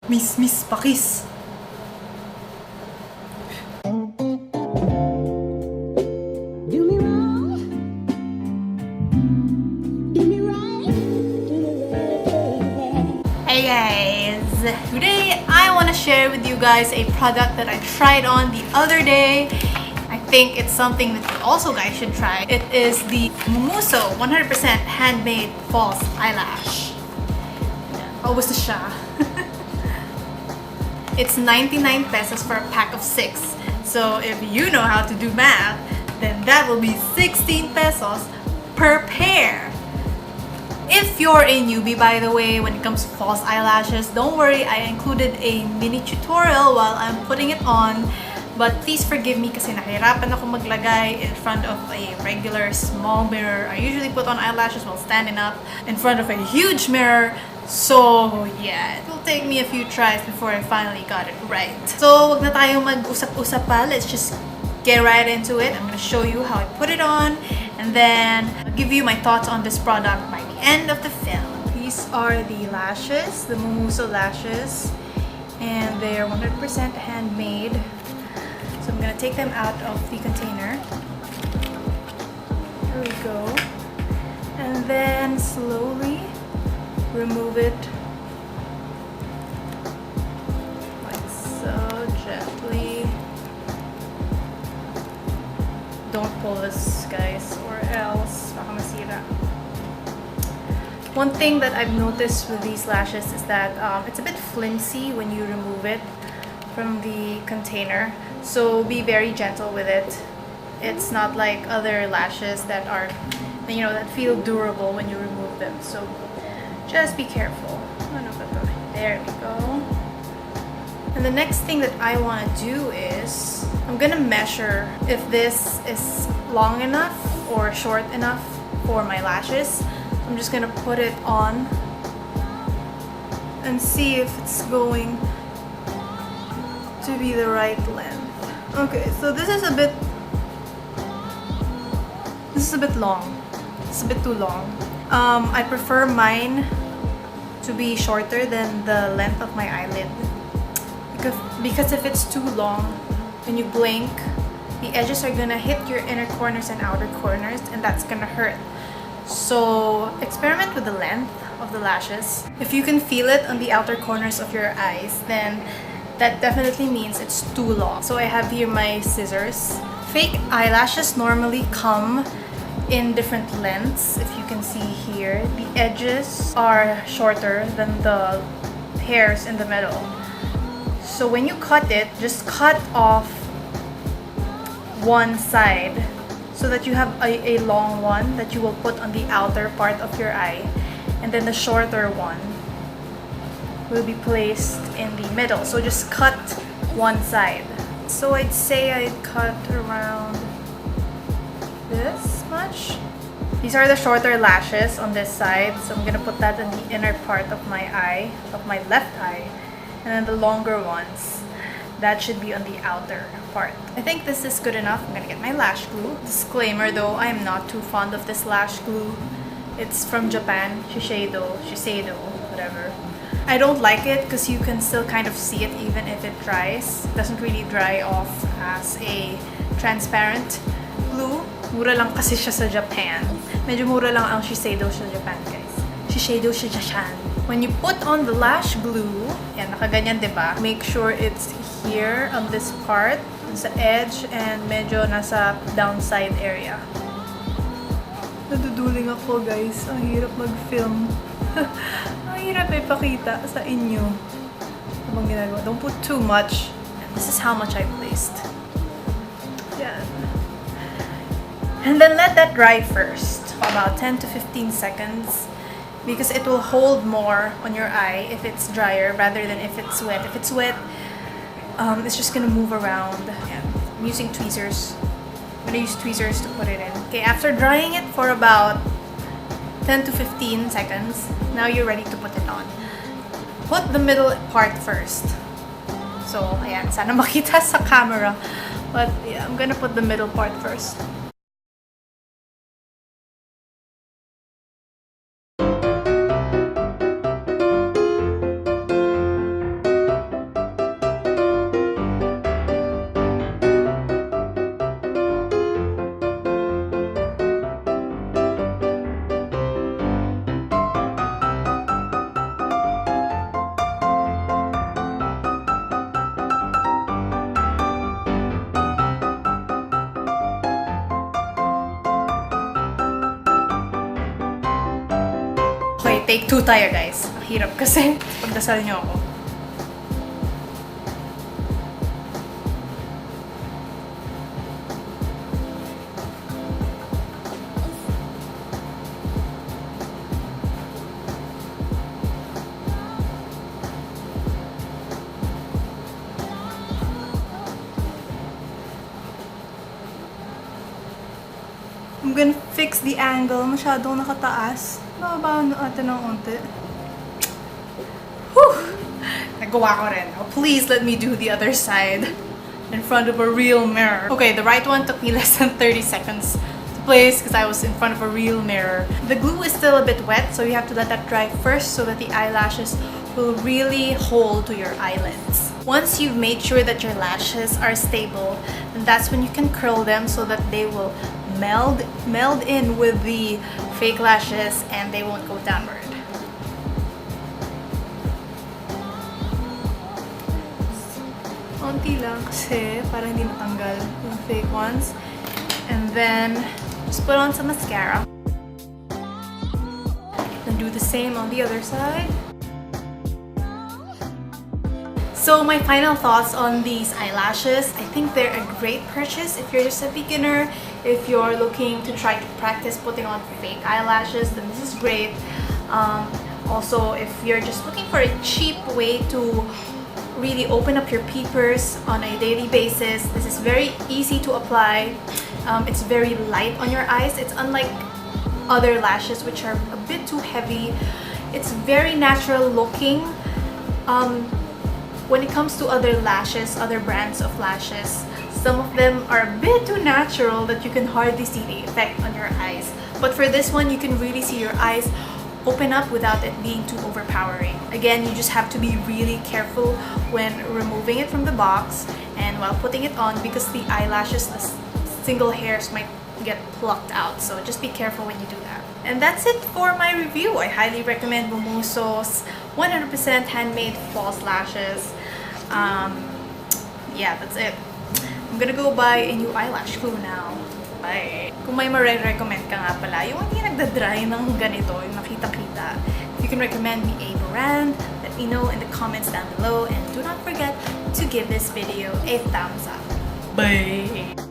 Miss Pakis. Hey guys! Today I want to share with you guys a product that I tried on the other day. I think it's something that you also guys should try. It is the Mumuso 100% handmade false eyelash. Always the siya. It's 99 pesos for a pack of 6. So if you know how to do math, then that will be 16 pesos per pair. If you're a newbie, by the way, when it comes to false eyelashes, don't worry, I included a mini tutorial while I'm putting it on. But please forgive me kasi nahirapan ako maglagay in front of a regular small mirror. I usually put on eyelashes while standing up in front of a huge mirror. So yeah, it will take me a few tries before I finally got it right. So wag na tayo mag-usap-usap pa. Let's just get right into it. I'm gonna show you how I put it on, and then I'll give you my thoughts on this product by the end of the film. These are the lashes, the Mumuso lashes, and they're 100% handmade. So I'm gonna take them out of the container. Here we go. And then slowly remove it like so, gently. Don't pull this, guys, or else baka masira. One thing that I've noticed with these lashes is that it's a bit flimsy when you remove it from the container. So be very gentle with it. It's not like other lashes that are, you know, that feel durable when you remove them. So just be careful. There we go. And the next thing that I want to do is I'm gonna measure if this is long enough or short enough for my lashes. I'm just gonna put it on and see if it's going to be the right length. Okay, so this is a bit long. It's a bit too long. I prefer mine to be shorter than the length of my eyelid, because if it's too long, when you blink, the edges are gonna hit your inner corners and outer corners, and that's gonna hurt. So experiment with the length of the lashes. If you can feel it on the outer corners of your eyes, then that definitely means it's too long. So I have here my scissors. Fake eyelashes normally come in different lengths. If you can see here, the edges are shorter than the hairs in the middle. So when you cut it, just cut off one side so that you have a long one that you will put on the outer part of your eye, and then the shorter one will be placed in the middle. So just cut one side. So I'd say I'd cut around this much. These are the shorter lashes on this side, so I'm gonna put that in the inner part of my eye, of my left eye, and then the longer ones, that should be on the outer part. I think this is good enough. I'm gonna get my lash glue. Disclaimer though, I am not too fond of this lash glue. It's from Japan, Shiseido, whatever. I don't like it because you can still kind of see it even if it dries. It doesn't really dry off as a transparent glue. Mura lang kasi siya sa Japan. Medyo mura lang ang Shiseido sa Japan, guys. Shiseido sa Japan. When you put on the lash glue, yan, nakaganyan, diba? Make sure it's here on this part, sa edge, and medyo nasa downside area. Naduduling ako, guys. Ang hirap mag-film. Ang hirap ipakita sa inyo. Ano bang ginagawa? Don't put too much. This is how much I placed. Yan. And then let that dry first, about 10 to 15 seconds, because it will hold more on your eye if it's drier rather than if it's wet. If it's wet, it's just gonna move around. Yeah. I'm using tweezers. I'm gonna use tweezers to put it in. Okay, after drying it for about 10 to 15 seconds, now you're ready to put it on. Put the middle part first. So, ayan, sana makita sa camera. But yeah, I'm gonna put the middle part first. take 2 tayo guys. Ang hirap kasi. Pagdasal niyo ako. I'm gonna fix the angle. Masyadong nakataas. Babaan natin ng unti. Whew! Nagawa ko rin. Oh, please let me do the other side in front of a real mirror. Okay, the right one took me less than 30 seconds to place because I was in front of a real mirror. The glue is still a bit wet, so you have to let that dry first so that the eyelashes will really hold to your eyelids. Once you've made sure that your lashes are stable, then that's when you can curl them so that they will meld in with the fake lashes and they won't go downward. Konti lang kasi para hindi matanggal yung fake ones. And then just put on some mascara. Then do the same on the other side. So my final thoughts on these eyelashes, I think they're a great purchase if you're just a beginner. If you're looking to try to practice putting on fake eyelashes, then this is great. Also, if you're just looking for a cheap way to really open up your peepers on a daily basis, this is very easy to apply. It's very light on your eyes. It's unlike other lashes which are a bit too heavy. It's very natural looking. When it comes to other lashes, other brands of lashes, some of them are a bit too natural that you can hardly see the effect on your eyes. But for this one, you can really see your eyes open up without it being too overpowering. Again, you just have to be really careful when removing it from the box and while putting it on because the eyelashes, the single hairs might get plucked out. So just be careful when you do that. And that's it for my review. I highly recommend Mumuso's 100% handmade false lashes. Yeah, that's it. I'm gonna go buy a new eyelash glue now. Bye! Kung may ma-recommend ka nga pala, yung hindi nagda-dry ng ganito, yung nakita-kita, if you can recommend me a brand, let me know in the comments down below. And do not forget to give this video a thumbs up. Bye!